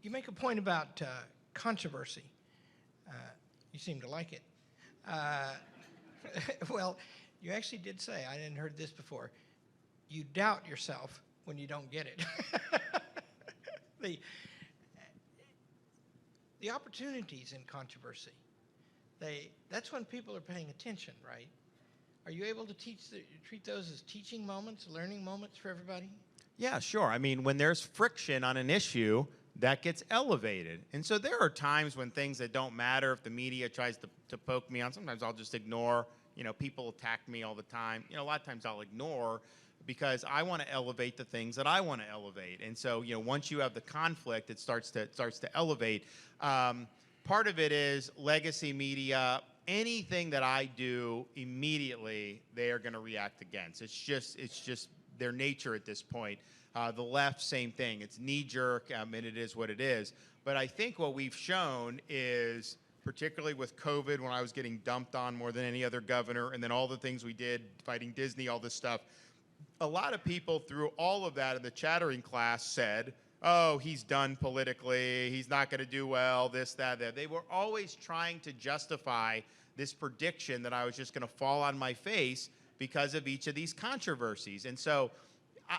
You make a point about controversy. You seem to like it. Well, you actually did say, I hadn't heard this before, you doubt yourself when you don't get it. The opportunities in controversy, that's when people are paying attention, right? Are you able to treat those as teaching moments, learning moments for everybody? Yeah, sure. I mean, when there's friction on an issue, that gets elevated. And so there are times when things that don't matter, if the media tries to poke me on, sometimes I'll just ignore. People attack me all the time. A lot of times I'll ignore because I want to elevate the things that I want to elevate. And so, once you have the conflict, it starts to elevate. Part of it is legacy media. Anything that I do immediately, they are going to react against. It's just their nature at this point. The left, same thing. It's knee-jerk, and it is what it is. But I think what we've shown is, particularly with COVID, when I was getting dumped on more than any other governor, and then all the things we did, fighting Disney, all this stuff, a lot of people through all of that in the chattering class said, oh, he's done politically, he's not going to do well, this, that, that. They were always trying to justify this prediction that I was just going to fall on my face because of each of these controversies. And so,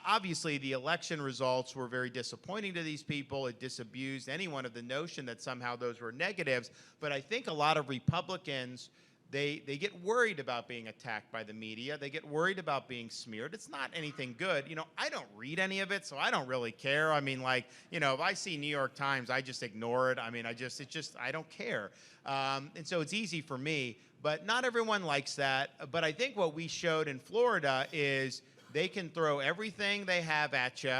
obviously, the election results were very disappointing to these people. It disabused anyone of the notion that somehow those were negatives. But I think a lot of Republicans, they get worried about being attacked by the media. They get worried about being smeared. It's not anything good. I don't read any of it, so I don't really care. I mean, if I see New York Times, I just ignore it. I mean, I don't care. And so it's easy for me. But not everyone likes that. But I think what we showed in Florida is they can throw everything they have at you,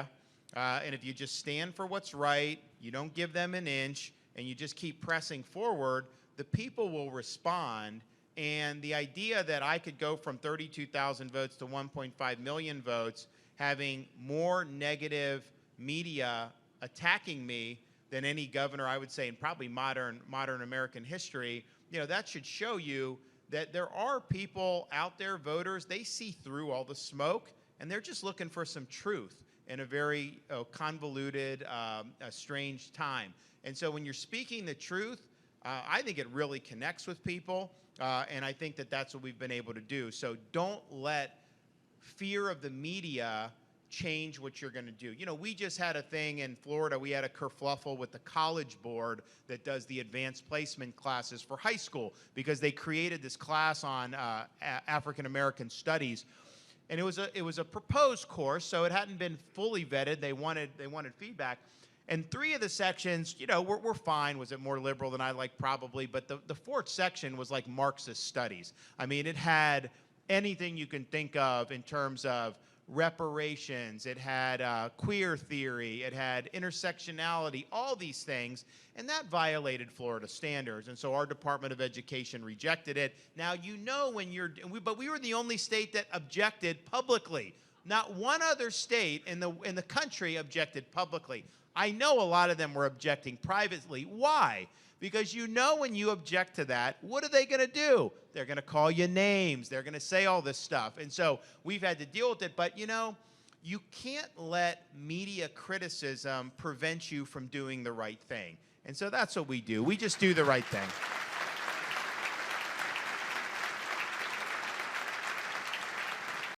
and if you just stand for what's right, you don't give them an inch, and you just keep pressing forward, the people will respond. And the idea that I could go from 32,000 votes to 1.5 million votes, having more negative media attacking me than any governor, I would say, in probably modern American history, that should show you that there are people out there, voters, they see through all the smoke, and they're just looking for some truth in a very convoluted, strange time. And so when you're speaking the truth, I think it really connects with people, and I think that that's what we've been able to do. So don't let fear of the media change what you're going to do. We just had a thing in Florida. We had a kerfluffle with the College Board that does the advanced placement classes for high school because they created this class on African American studies. And it was a proposed course, so it hadn't been fully vetted. They wanted feedback. And 3 of the sections, were fine. Was it more liberal than I like? Probably. But the 4th section was like Marxist studies. I mean, it had anything you can think of in terms of reparations. It had queer theory. It had intersectionality, all these things. And that violated Florida standards. And so our Department of Education rejected it. Now, but we were the only state that objected publicly. Not one other state in the country objected publicly. I know a lot of them were objecting privately. Why? Because when you object to that, what are they going to do? They're going to call you names. They're going to say all this stuff. And so we've had to deal with it. But, you can't let media criticism prevent you from doing the right thing. And so that's what we do. We just do the right thing.